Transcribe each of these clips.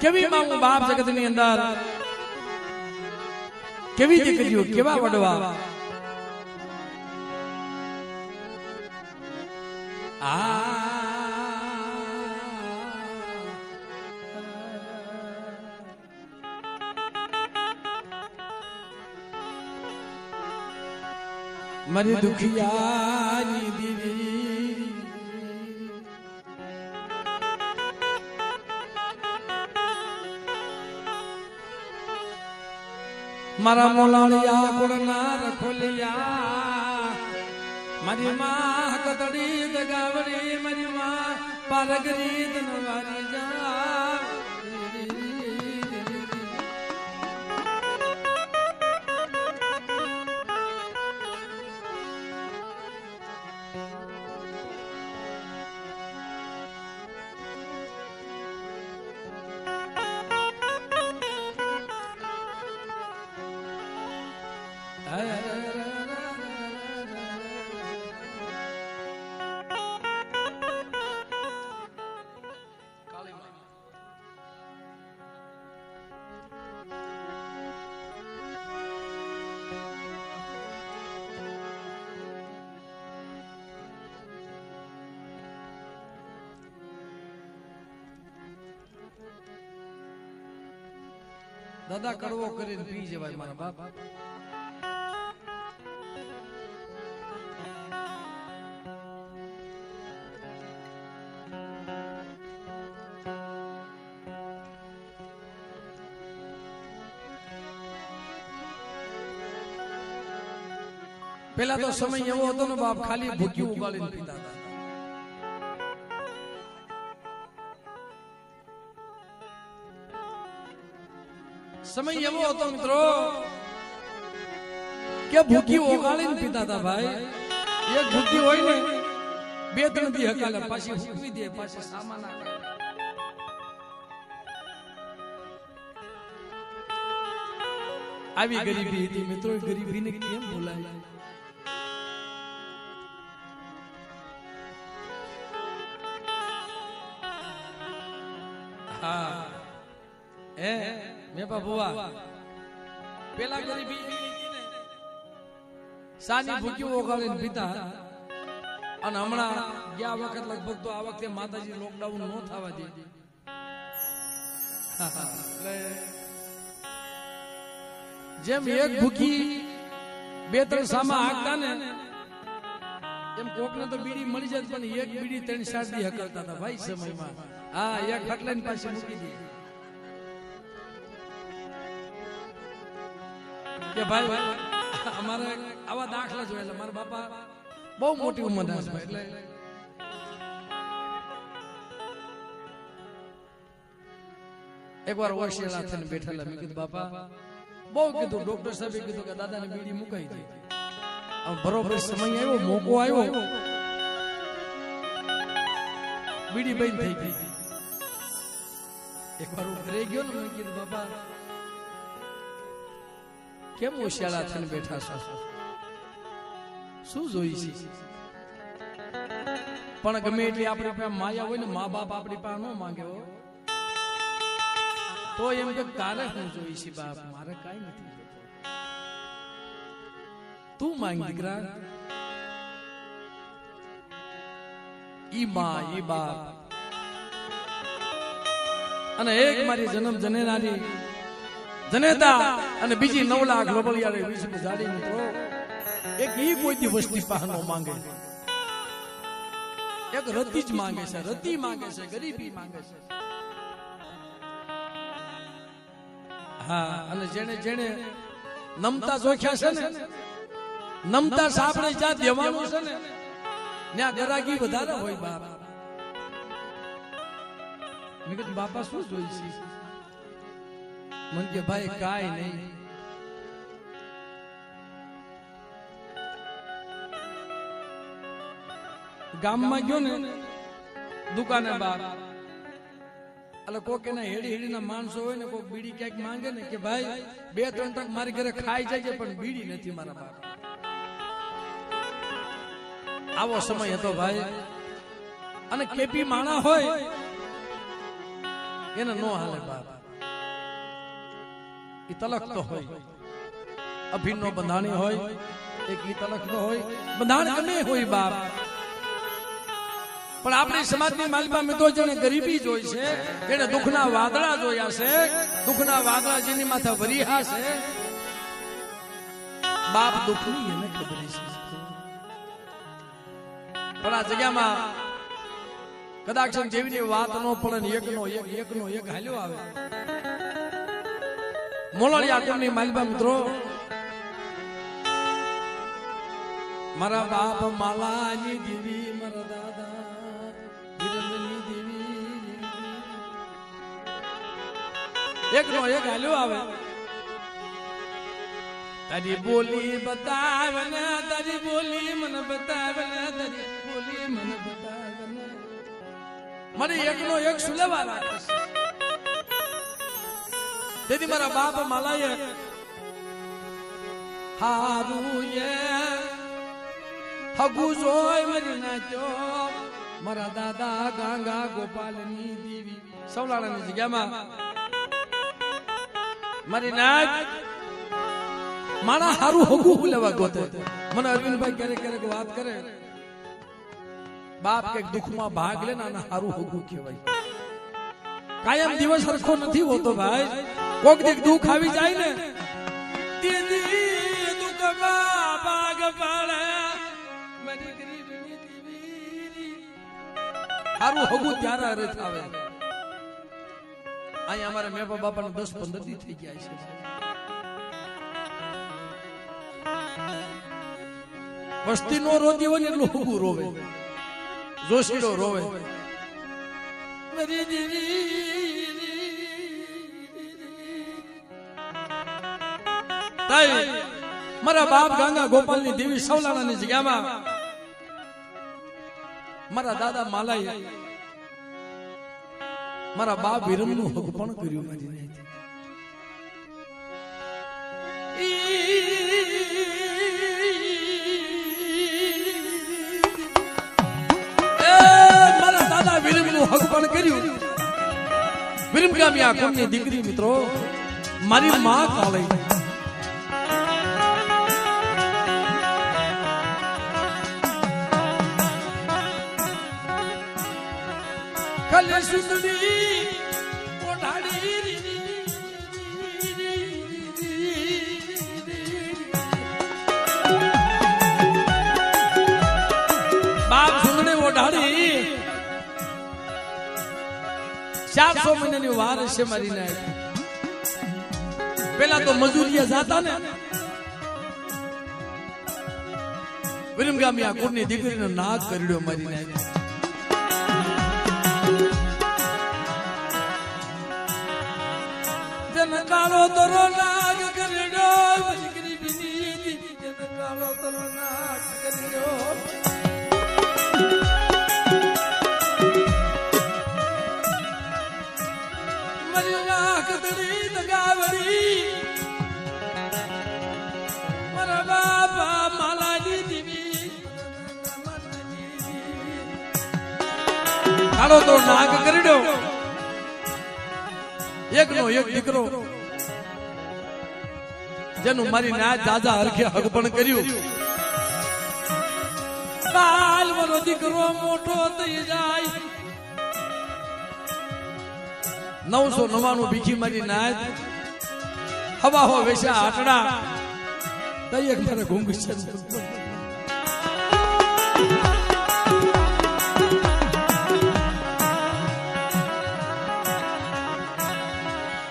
કેવી માંગુ બાપ જગતની અંદર કેવી દીકરીઓ કેવા વડવા મારી દુખિયાની દીવી મારા મોલાળિયા કોળના રખોલિયા મારી માં કતડી દગાવડી મારી માં પારગરી દનવારી જા દાદા કડવો કરીને પી જવાય મારા બાપ પેલા તો સમય એવો હતો ને બાપ ખાલી ભૂખ્યું ઉગાડીને પીતા હતા સમય એવો હતો મિત્રો કે ભૂખી ઓગાળીને પીતા હતા ભાઈ એક ભૂખી હોય ને બે ત્રણ દી હકાલે પાછી હુકવી દે પાછી સામાન આવી ગરીબી હતી મિત્રો ગરીબીને કેમ ભૂલાય હા મેપા બુવા પેલા ગરીબી સાની ભૂકી ઓગાળીને પીતા અને હમણાં ગયા વખત લગભગ તો આ વખતે માતાજી લોકડાઉન નો થવા દે જેમ એક ભૂકી બે ત્રણ સામા હાકતા ને એમ કોકને તો બીડી મળી જાય પણ એક બીડી 3-4 દી હકલતા હતા ભાઈ સમયમાં હા એક હટલાઈન પાસે મૂકી દે કે ભાઈ અમારે આવા દાખલા જોયેલા મારા બાપા બહુ મોટી ઉંમરના છે એટલે એકવાર ઓશિયાળા થઈને બેઠેલા મેં કીધું બાપા બહુ કીધું ડોક્ટર સાહેબે કીધું કે દાદાને બીડી મુકાઈ દે બરોબર સમય આવ્યો મોકો આવ્યો બીડી બંધ થઈ ગઈ એકવાર હું ઘરે ગયો ને મેં કીધું બાપા કેમ ઓશિયાળા થઈને બેઠા છો શું જોઈ છે પણ ગમે એટલી આપણી પાસે માયા હોય ને મા બાપ આપણી પાસે ન માંગે તો એમ કે તારે હું જોઈ છે બાપ મારે કઈ નથી તું માંગ દીકરા ઈ માં ઈ બાપ અને એક મારી જન્મ જનેનારી જનેતા અને બીજી 9 લાખ લોબલિયા વિશ્વ જાડી મિત્રો એક ઈ કોઈ દી વસ્તી પાહનો માંગે એક રતી જ માંગે છે રતી માંગે છે ગરીબી માંગે છે હા અને જેણે જેણે નમતા જોખ્યા છે ને નમતા સાંભળે જ્યાં દેવાનું છે ને ત્યાં ગરાગી વધારે હોય બાપ મેં કીધું બાપા શું જોઈ છે મન કે ભાઈ કાઈ નહીં ગામમાં ગયો ને દુકાને બાર એટલે કોક એના હેડી હેડીના માણસો હોય ને કોક બીડી ક્યાંક માંગે ને કે ભાઈ 2-3 ટક મારી ઘરે ખાઈ જાય પણ બીડી નથી મારા બાપ આવો સમય હતો ભાઈ અને કેપી માણા હોય એને નો હાલે બાપ એ તલખતો હોય, અભિન્નો બંધાણી હોય, એક ઈ તલખતો હોય, બંધાણ ગમે હોય બાપ. પણ આપણી સમાજની માલિકા મિત્રો જેને ગરીબી જોઈ છે, જેને દુઃખના વાદળા જોયા છે, દુઃખના વાદળા જેની માથે વરિહા છે, બાપ દુઃખની એને ખબર છે. પણ આ જગ્યામાં કદાચ જેવીની વાત ન પડે ને એકનો એક હાલ્યો આવે. મોલાળી આકરની માલિકા મિત્રો, મારા બાપ માલાની દેવી, મારા દાદા હિરણની દેવી, એકનો એક હાલ્યો આવે. તારી બોલી બતાવે ને, તારી બોલી મને બતાવે ને, તારી બોલી મને બતાવે ને, મને એકનો એક સુલેવા રાખે છે. તેથી મારા બાપ માલાએ હારું એ હગુ જોઈ મરી નાખ્યો. મારા દાદા ગાંગા ગોપાલની દેવી સૌલાણાની જગ્યામાં મારી નાખ માણા હારું હગુ લેવા ગોતે. મને અરવિંદભાઈ ક્યારેક વાત કરે, બાપ કે દુઃખમાં ભાગ લે ને હારું હગુ કહેવાય. કાયમ દિવસ સરખો નથી હોતો ભાઈ. કોક દીક દુઃખ આવી જાય ને, દીદી દુઃખમાં ભાગ પાડે મારી ગરીબની દેવી, હારું હગુ ત્યારે અરથ આવે. અહીંયા અમારા મેપા બાપાને 10-15 દી થઈ ગયા છે. વસ્તી નો રોતી હોય ને એટલું હગુ રોવે, જોશીડો રોવે. મારા બાપ ગાંગા ગોપાલની દેવી સૌલાણાની જગ્યામાં મારા દાદા માલાએ મારા બાપ વિરમનું હક પણ કર્યું. મારા દાદા વિરમનું હક પણ કર્યું. વિરમગામી આ કોમની દીકરી મિત્રો મારી માં કાળી. કલે સુંદરી ઓઢાડી બાપ સુંદરી ઓઢાડી 400 મહિનાની વાર છે મારી નાખ. પેલા તો મજૂરીએ જાતા ને, વિરમગામી આ કુળની દીકરીનો નાક કરડ્યો મારી નાખ. જન કાળો તરો નાગ કરડ્યો દીકરી બીની, જન કાળો તરો નાગ કરડ્યો. મારી નાક તરી દગાવડી મારા બાપા માલાની દેવી. કાળો તો નાગ કરડ્યો, એકનો એક દીકરો જેનું મારી ના દાદા હરખે હક પણ કર્યું. કાલ મારો દીકરો મોટો થઈ જાય, 999 ભીખી મારી નાચ હવા હો વેશા આટડા તઈ એક મારે ઘૂંઘ છે.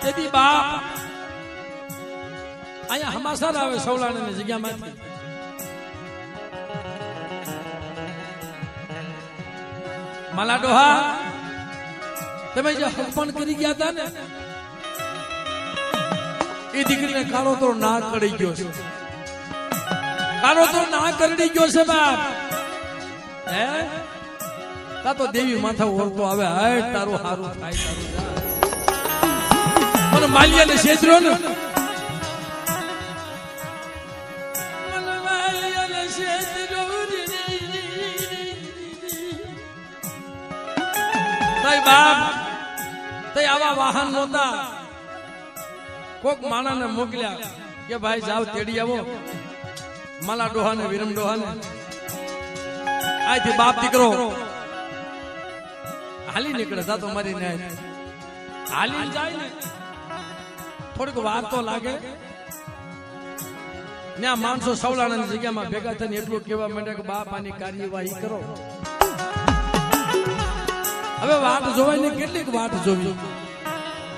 તેથી બાપ અહીંયા હમાસર આવે સૌલાણાની જગ્યામાંથી. માલા ડોહા તમે જે હકપણ કરી ગયા હતા ને, એ દીકરીને કાળો તો ના કરી ગયો છે. કાળો તો ના કરી ગયો છે બાપ. હે તા તો દેવી માથા ઓળતો આવે, હાય તારું હારું થાય, તારું મને માલિયાને છેતર્યો ને, મને માલિયાને છેતર્યો તઈ બાપ તઈ આવા વાહન નહોતા. કોક માણાને મોકલ્યા કે ભાઈ જાવ તેડી આવો માલા ડોહાને વિરમ ડોહાને આથી બાપ દીકરો હાલી નીકળે તા તો મારી ને હાલી જાય ને થોડીક વાર તો લાગે ત્યાં માણસો સવલાણાની જગ્યામાં ભેગા થઈને એટલું કહેવા માંડે કે બાપ આની કાર્યવાહી કરો. હવે વાટ જોવાય ને કેટલીક વાટ જોવી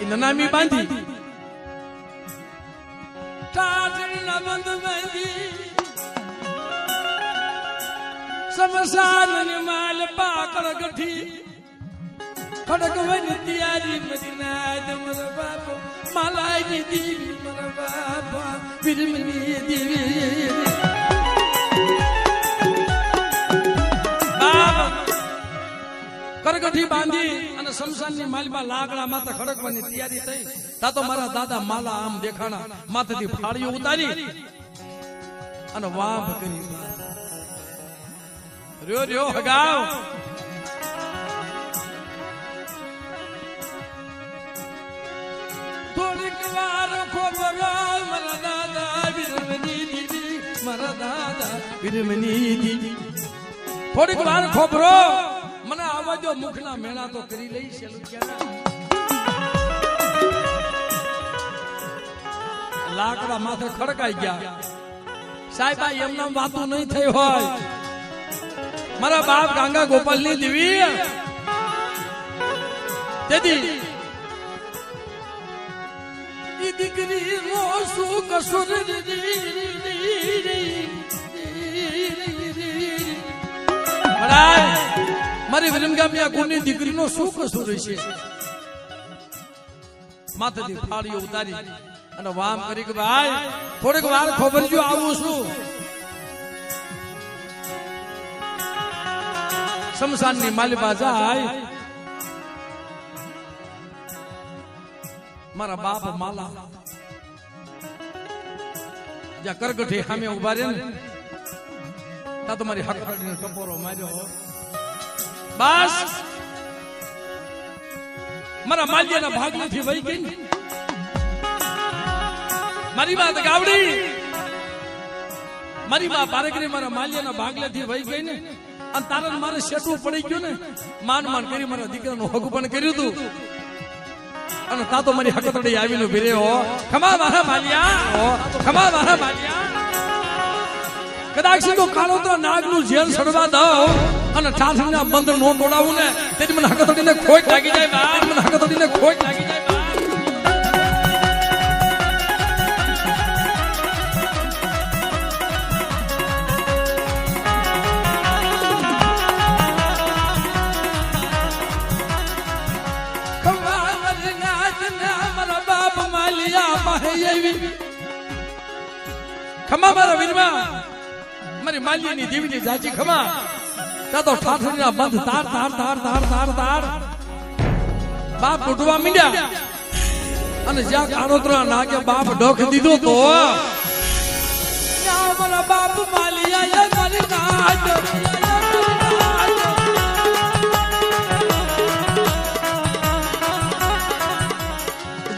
એ નનામી બાંધી ટાટના બંધ બાંધી સમસાનની માલ પાકળ ગઠી ખડક વન તિયારી મદીના દમર બાપ માલાઈ દીવી મર બાપ વિરમની દીવી કરગઠી બાંધી અને શમશાનની માલમાં લાકડા માથે ખડકવાની તૈયારી થઈ તા તો મારા દાદા માલા આમ દેખાણા માથેથી ફાળીઓ ઉતારી અને વાંભ કરી રહ્યો રહ્યો હગાવ થોડીક વાર ખોબરો મારા દાદા વિરમની દીદી મારા દાદા વિરમની દીદી થોડીક વાર ખોબરો મને આવા જો મુખના મેળા તો કરી લઈ છે લાકડા માથે ખડકાઈ ગયા સાહેબ એમના વાતું નહીં થઈ હોય મારા બાપ ગાંગા ગોપાલ ની દેવી તેથી દીકરી નો શું કસૂર મારી વિરમગામની કુળની દીકરીનો શું કસૂર છે માથેથી ફાળીઓ ઉતારી અને વામ કરી કે ભાઈ થોડીક વાર ખબર જો આવું છું શમશાનની માલિબા જાય મારા બાપ માલા જ્યાં કરગઠી સામે ઉભા રહે ને તા તો મારી હકડીને ટપોરો માર્યો બસ મારા માલ્યાના ભાગમાંથી વહી ગઈ મારી વાત ગાવડી મારી માં પારેકરી મારા માલ્યાના ભાગલેથી વહી ગઈ ને અને તારા મારે શેઠું પડી ગયું ને માન માન કરી મારા દીકરાનું હગું પણ કર્યું હતું અને તા તો મારી હકતડી આવીને ભીરે હો ખમા મારા માલિયા ખમા મારા માલિયા કદાચ તો કાળોતરા નાગનું જેલ સડવા દઉં અને ઠાઠના બંદર નો તોડાવું ને તેથી મને હકતડીને ખોટ લાગી જાય બા મને હકતડીને ખોટ લાગી જાય ખમા મારા વીરમા મારી માલ્યાની દેવીની જાજી ખમા તા તો ઠાઠરીના બંધ તાર તાર તાર તાર તાર તાર બાપ તૂટવા મીડ્યા અને જ્યાં કાળોતરા નાગે બાપ ડોખ દીધો તો મારા બાપ માલિયા મારી નાજ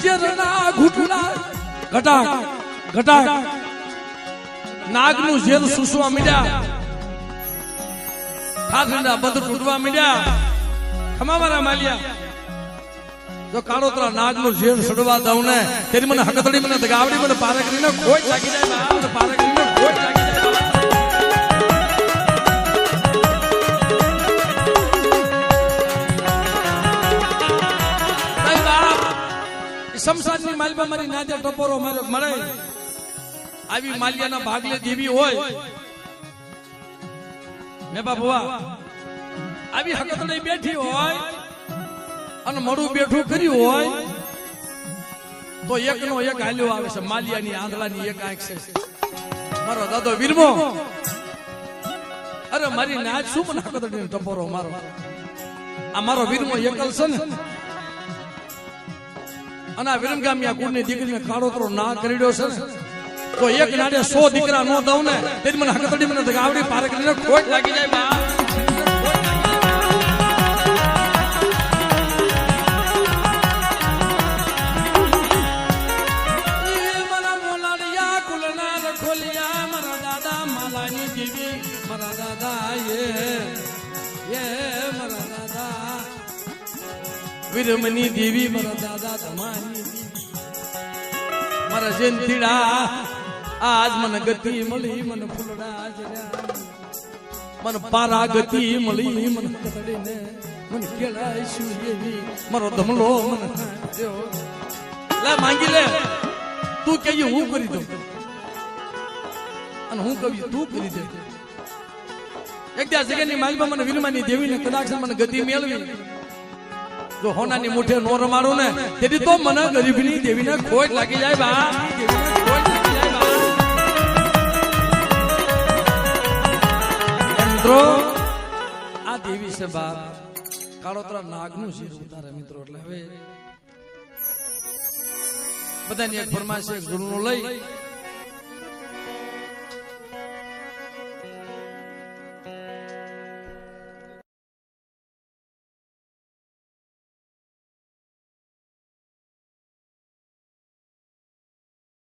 જેરના ઘૂંટણા ઘટાક ઘટાક નાગનું જેલ સુસવા મીડ્યા ઠાઠરીના બંધ તૂટવા મીડ્યા ખમા મારા માલિયા જો કાળોતરા નાગનું જેલ સડવા દઉં ને તેની મને હકતડી મને દગાવડી મને પારેકરીને ખોટ લાગી જાય મને પારેકરીને ખોટ લાગી જાય શમશાનની માલમાં મારી નાજે ટપોરો માર્યો મળે આવી માલિયાના ભાગલે દેવી હોય મે બાબુઆ આવી હકતડી બેઠી હોય અને મળું બેઠું કર્યું હોય તો એકનો એક હાલ્યો આવે છે માલિયાની આંધળાની એક આંખ છે મારો દાદો વીરમો અરે મારી નાચ શું મને હકતડીને ટપોરો મારો આ મારો વીરમો એકલ છે ને અને આ વિરમગામિયા કુળની દીકરીને કાળોતરો ના કર્યો છે તો એક નાડે 100 દીકરા નો દઉં ને તેથી મને હકતડી મને દગાવડી પારેકરીને ખોટ લાગી જાય બા દમાની દેવી મારા દાદા એ મારા દાદા વીરમની દેવી મારા દાદા દમાની મારા જયંતીડા આજ મને ગતિ મળી મને ફૂલડા જર્યા મને પારા ગતિ મળી મને કતડીને મને કેળાય શું એવી મારો ધમલો મને દેવો લે માંગી લે તું કહીએ હું કરી દઉં અને હું કહ્યું તું કરી દે એક ત્યાં જગ્યાની માલમાં મને વીરમાની દેવીને કદાચ મને ગતિ મેળવી જો હોનાની મુઠે નો રમાડું ને તેથી તો મને ગરીબની દેવીને ખોટ લાગી જાય બા દેવીને ખોટ લાગી જાય બા મિત્રો આ દેવી છે બાપ કાળોતરા નાગનું શિર ઉતારે મિત્રો એટલે હવે બધાની એક ફરમાશ એક ગુરુનો લઈ